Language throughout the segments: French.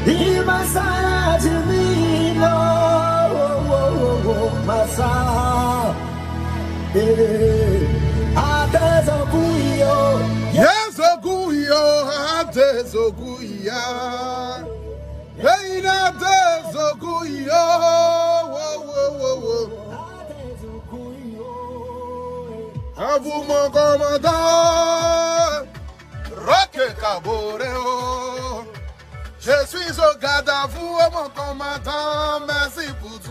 Masaya Jimino, Masaya, Atezokuyo, yes, Okuyo, Atezokuya, Reina Atezokuyo, à vous mon commandant, Roque Caboreo. Je suis au garde à vous, mon commandant, merci pour tout.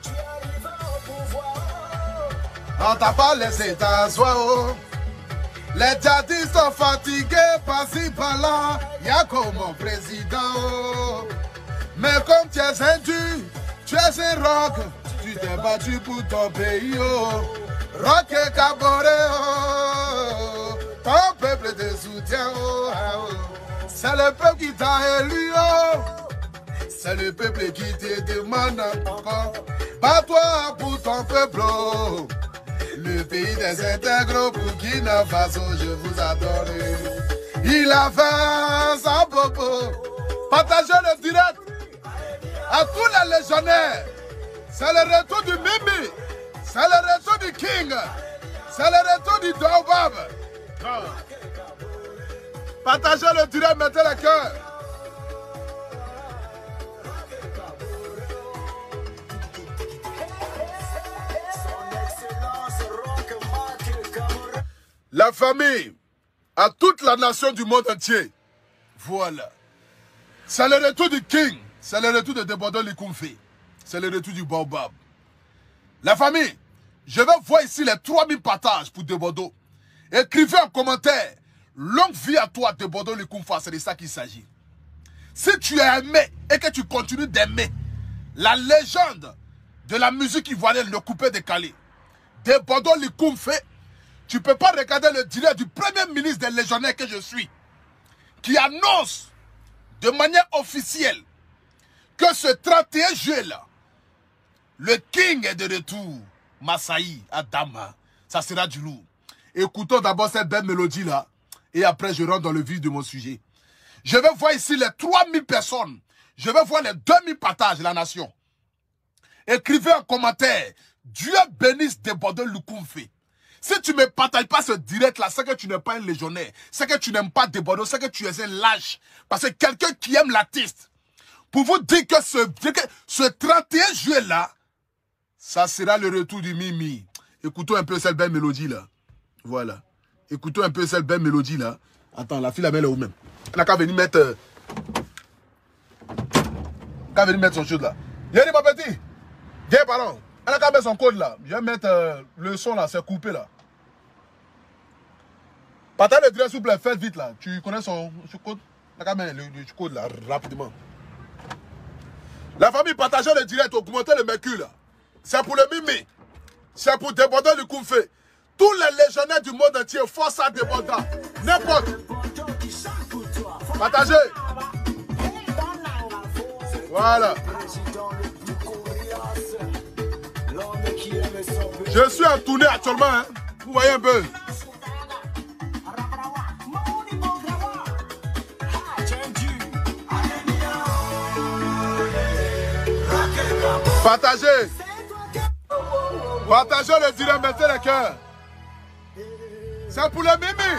tu arrives au pouvoir. On t'a pas laissé t'asseoir. Les djihadistes sont fatigués, par-ci par-là, y'a comme mon président. Mais comme tu es un dur, tu es un rock, tu t'es battu pour ton pays. Rock et Caboreo, ton peuple te soutient. C'est le peuple qui t'a élu, c'est le peuple qui te demande encore. Bats-toi pour ton peuple, le pays des intègres, Burkina Faso, je vous adore. Il a fait sa bobo. Partagez le direct à tous les légionnaires. C'est le retour du Mimi, c'est le retour du King, c'est le retour du Baobab. Partagez le direct, mettez le cœur. La famille, à toute la nation du monde entier. Voilà. C'est le retour du King, c'est le retour de Debodo Likumfe, c'est le retour du Baobab. La famille, je vais voir ici les 3000 partages pour Debodo. Écrivez en commentaire. Longue vie à toi, Debodo Likumfa, c'est de ça qu'il s'agit. Si tu es aimé et que tu continues d'aimer la légende de la musique ivoirienne, le coupé décalé, Debodo Likumfe, tu ne peux pas regarder le direct du premier ministre des légionnaires que je suis, qui annonce de manière officielle que ce 31 juillet-là, le King est de retour. Massaï, Adama, ça sera du lourd. Écoutons d'abord cette belle mélodie-là. Et après, je rentre dans le vif de mon sujet. Je vais voir ici les 3000 personnes. Je vais voir les 2000 partages de la nation. Écrivez en commentaire. Dieu bénisse Debodo Likumfe. Si tu ne me partages pas ce direct-là, c'est que tu n'es pas un légionnaire. C'est que tu n'aimes pas Debodo. C'est que tu es un lâche. Parce que quelqu'un qui aime l'artiste, pour vous dire que ce 31 juillet-là, ça sera le retour du Mimi. Écoutons un peu cette belle mélodie-là. Voilà. Écoutons un peu cette belle mélodie là. Attends, la fille la belle est où même? Elle n'a qu'à venir mettre. Son chose là. Y'a dit mon petit. Viens, pardon. Elle n'a qu'à mettre son code là. Je vais mettre le son là, c'est coupé là. Partage le direct s'il vous plaît, faites vite là. Tu connais son code? Elle n'a qu'à mettre le code là rapidement. La famille, partagez le direct, augmentez le mercure là. C'est pour le Mimi. C'est pour Debodo Likumfe. Tous les légionnaires du monde entier, force à Debodo. N'importe. Partagez. Voilà. Je suis en tournée actuellement. Hein. Vous voyez un peu. Partagez. Partagez le direct, mettez le cœur. C'est pour le Mimi.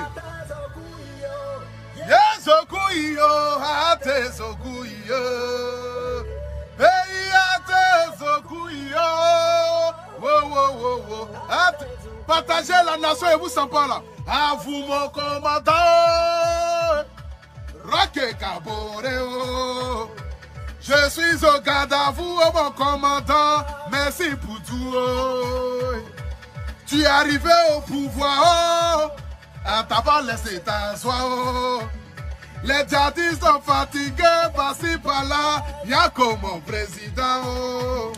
Yes, Okuyo, Ate Okuyo. Hey, Ate Okuyo. Wow. Partagez la nation et vous sentez pas là. À vous, mon commandant. Roque Caboreo. Je suis au garde à vous, mon commandant. Merci pour tout. Tu es arrivé au pouvoir. À t'as pas laissé t'asseoir. Les djihadistes sont fatigués, par-ci par-là. Y'a comme mon président.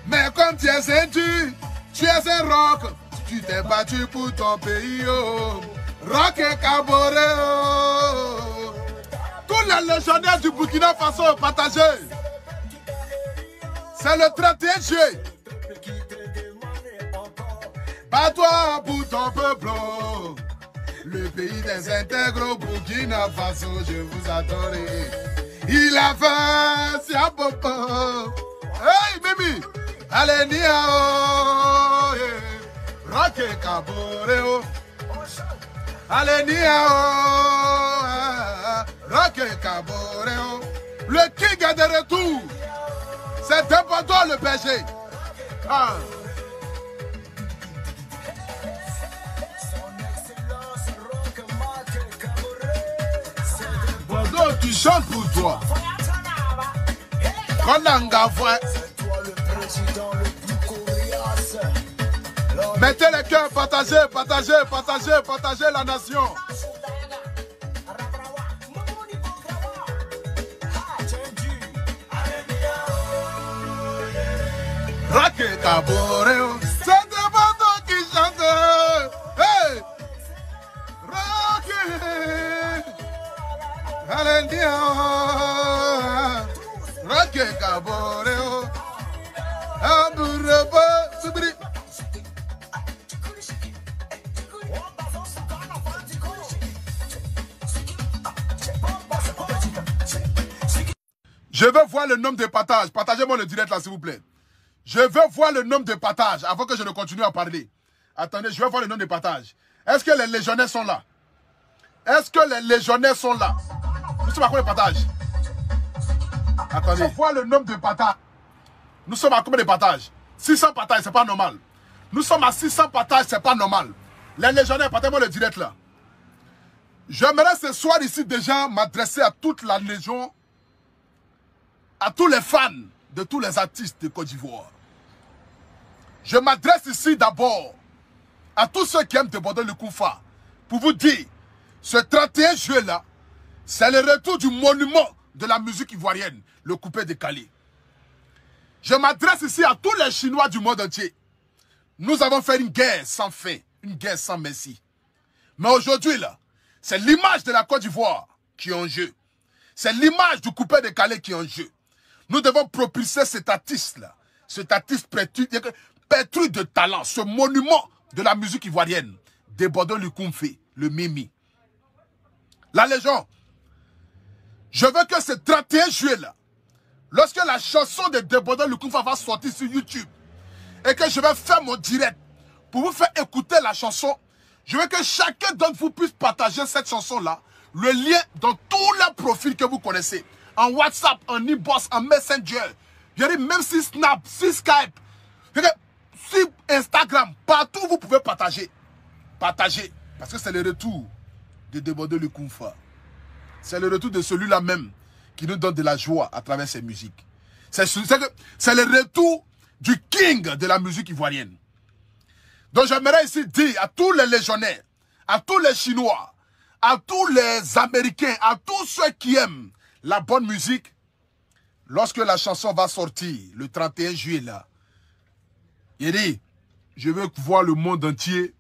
Mais comme tu es un dur, tu es un rock. Tu t'es battu pour ton pays. Rock et Caboreo. Tous les légionnaires du Burkina Faso, partagez. C'est le 31 juillet. Bats-toi pour ton peuple. Le pays des intègres, Burkina Faso, je vous adorerai. Il a fait, c'est à popo. Hey, Mimi, allez, niao. Roque Caboreo. Allez, niao. Roque Caboreo. Le king est de retour. C'est important le berger. Ah. Bordeaux, tu chantes pour toi. Konanga voix. Mettez les cœurs, partagez, partagez, partagez, partagez la nation. Roque Caboreo. C'est des Bordeaux qui chantent. Hey! Roque. Alendia. Roque Caboreo. Ambureba. Subri. Je veux voir le nombre de partages. Partagez-moi le direct là, s'il vous plaît. Je veux voir le nombre de partages avant que je ne continue à parler. Attendez, je veux voir le nombre de partages. Est-ce que les légionnaires sont là? Est-ce que les légionnaires sont là? Nous sommes à combien de partages? Attendez, je veux voir le nombre de partages. Nous sommes à combien de partages? 600 partages, c'est pas normal. Nous sommes à 600 partages, c'est pas normal. Les légionnaires, partagez-moi le direct là. J'aimerais ce soir ici déjà m'adresser à toute la légion, à tous les fans de tous les artistes de Côte d'Ivoire. Je m'adresse ici d'abord à tous ceux qui aiment déborder le Koufa pour vous dire, ce 31 juillet là, c'est le retour du monument de la musique ivoirienne, le coupé décalé. Je m'adresse ici à tous les Chinois du monde entier. Nous avons fait une guerre sans fin, une guerre sans merci. Mais aujourd'hui là, c'est l'image de la Côte d'Ivoire qui est en jeu. C'est l'image du coupé décalé qui est en jeu. Nous devons propulser cet artiste-là, cet artiste pétri de talent, ce monument de la musique ivoirienne, Débordant le Koumfé, le Mimi. La légende, je veux que ce 31 juillet-là, lorsque la chanson de Débordant le Koumfé va sortir sur YouTube, et que je vais faire mon direct pour vous faire écouter la chanson, je veux que chacun d'entre vous puisse partager cette chanson-là, le lien dans tous les profils que vous connaissez. En WhatsApp, en inbox, en Messenger. Je dis même si Snap, si Skype, si Instagram, partout vous pouvez partager. Partagez. Parce que c'est le retour de Déborder le Koumfa. C'est le retour de celui-là même qui nous donne de la joie à travers ses musiques. C'est le retour du king de la musique ivoirienne. Donc j'aimerais ici dire à tous les légionnaires, à tous les Chinois, à tous les Américains, à tous ceux qui aiment la bonne musique, lorsque la chanson va sortir le 31 juillet là, il dit, je veux voir le monde entier,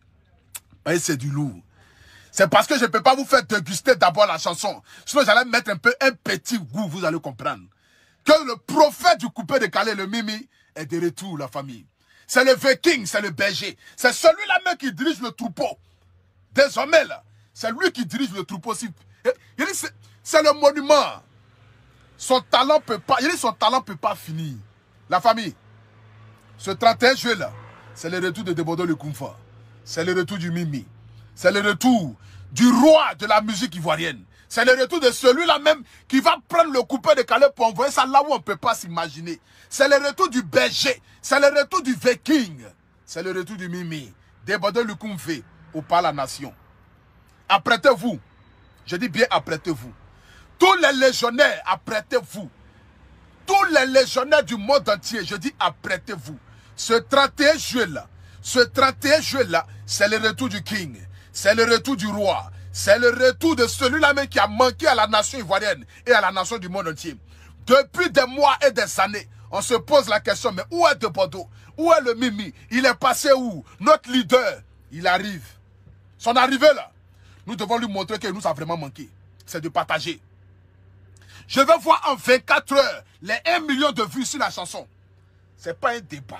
et c'est du lourd. C'est parce que je ne peux pas vous faire déguster d'abord la chanson. Sinon j'allais mettre un petit goût, vous allez comprendre. Que le prophète du coupé décalé, le Mimi, est de retour, la famille. C'est le viking, c'est le berger. C'est celui-là même qui dirige le troupeau. Désormais là, c'est lui qui dirige le troupeau. C'est le monument. Son talent peut pas, son talent peut pas finir. La famille, ce 31 juillet là, c'est le retour de Débordant le Koumfa. C'est le retour du Mimi. C'est le retour du roi de la musique ivoirienne. C'est le retour de celui-là même qui va prendre le coupé décalé pour envoyer ça là où on ne peut pas s'imaginer. C'est le retour du berger. C'est le retour du viking. C'est le retour du Mimi. Débordant le Koumfa au par la nation. Apprêtez-vous. Je dis bien apprêtez-vous. Tous les légionnaires, apprêtez-vous. Tous les légionnaires du monde entier, je dis apprêtez-vous. Ce 31 juillet là, c'est le retour du king. C'est le retour du roi. C'est le retour de celui-là même qui a manqué à la nation ivoirienne et à la nation du monde entier. Depuis des mois et des années, on se pose la question, mais où est Bordeaux? Où est le Mimi? Il est passé où? Notre leader, il arrive. Son arrivée là, nous devons lui montrer qu'il nous a vraiment manqué. C'est de partager. Je veux voir en 24 heures les 1 million de vues sur la chanson. Ce n'est pas un débat.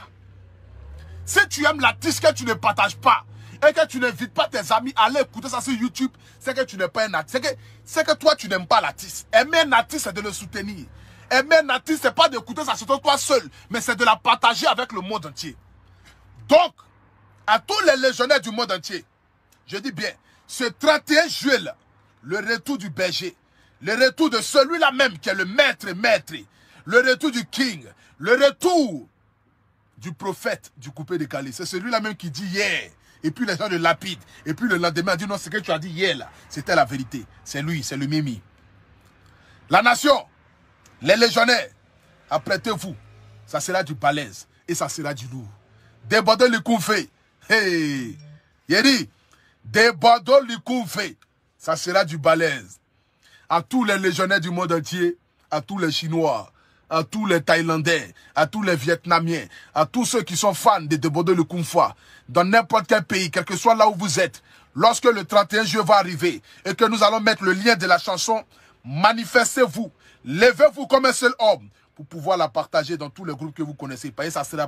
Si tu aimes l'artiste que tu ne partages pas, et que tu n'invites pas tes amis à aller écouter ça sur YouTube, c'est que tu n'es pas un artiste. C'est que toi, tu n'aimes pas l'artiste. Aimer un artiste, c'est de le soutenir. Aimer un artiste, c'est pas d'écouter ça sur toi seul, mais c'est de la partager avec le monde entier. Donc, à tous les légionnaires du monde entier, je dis bien, ce 31 juillet là, le retour du berger, le retour de celui-là même qui est le maître, le retour du king, le retour du prophète du coupé décalé. C'est celui-là même qui dit hier. Et puis les gens le lapident. Et puis le lendemain, dit non, ce que tu as dit hier là, c'était la vérité. C'est lui, c'est le Mimi. La nation, les légionnaires, apprêtez-vous. Ça sera du balèze et ça sera du lourd. Des Bordeaux le Koufé. Hey, Yeri, des Bordeaux le Koufé. Ça sera du balèze. À tous les légionnaires du monde entier, à tous les Chinois, à tous les Thaïlandais, à tous les Vietnamiens, à tous ceux qui sont fans de Bordeaux le Kung Fu, dans n'importe quel pays, quel que soit là où vous êtes, lorsque le 31 juillet va arriver et que nous allons mettre le lien de la chanson, manifestez-vous, levez-vous comme un seul homme pour pouvoir la partager dans tous les groupes que vous connaissez. Parce que ça sera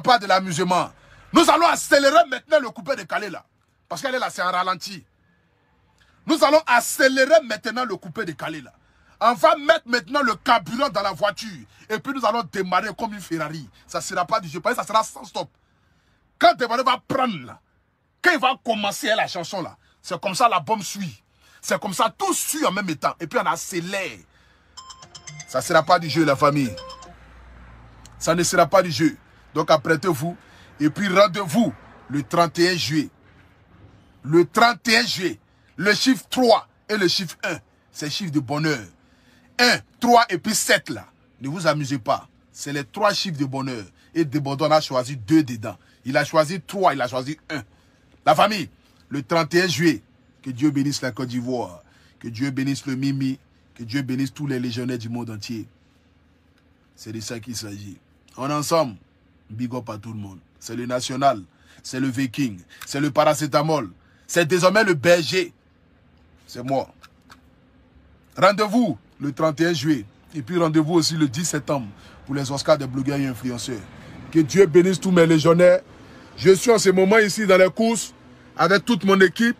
pas de l'amusement. Nous allons accélérer maintenant le coupé décalé là. Parce qu'elle est là, c'est en ralenti. Nous allons accélérer maintenant le coupé décalé là. On va mettre maintenant le carburant dans la voiture. Et puis nous allons démarrer comme une Ferrari. Ça ne sera pas du jeu. Ça sera sans stop. Quand démarrer va prendre là, quand il va commencer la chanson là, c'est comme ça la bombe suit. C'est comme ça, tout suit en même temps. Et puis on accélère. Ça ne sera pas du jeu la famille. Ça ne sera pas du jeu. Donc apprêtez-vous. Et puis rendez-vous le 31 juillet. Le 31 juillet. Le chiffre 3 et le chiffre 1. C'est le chiffre de bonheur. 1, 3 et puis 7 là. Ne vous amusez pas. C'est les 3 chiffres de bonheur. Et Desbordeaux a choisi 2 dedans. Il a choisi 3, il a choisi 1. La famille, le 31 juillet, que Dieu bénisse la Côte d'Ivoire. Que Dieu bénisse le Mimi. Que Dieu bénisse tous les légionnaires du monde entier. C'est de ça qu'il s'agit. On est ensemble. Big up à tout le monde. C'est le national. C'est le viking. C'est le paracétamol. C'est désormais le berger. C'est moi. Rendez-vous le 31 juillet. Et puis rendez-vous aussi le 10 septembre pour les Oscars des blogueurs et influenceurs. Que Dieu bénisse tous mes légionnaires. Je suis en ce moment ici dans les courses avec toute mon équipe.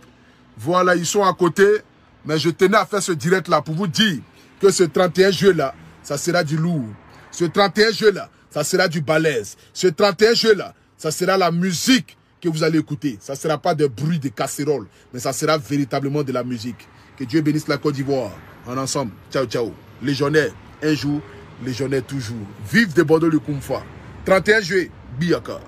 Voilà, ils sont à côté. Mais je tenais à faire ce direct là pour vous dire que ce 31 juillet là, ça sera du lourd. Ce 31 juillet là, ça sera du balèze. Ce 31 juillet là, ça sera la musique que vous allez écouter. Ça ne sera pas des bruits de casseroles, mais ça sera véritablement de la musique. Que Dieu bénisse la Côte d'Ivoire. En ensemble. Ciao, ciao. Légionnaire, un jour, légionnaire toujours. Vive Desbordeaux le Kung Fu. 31 juillet, Biaka.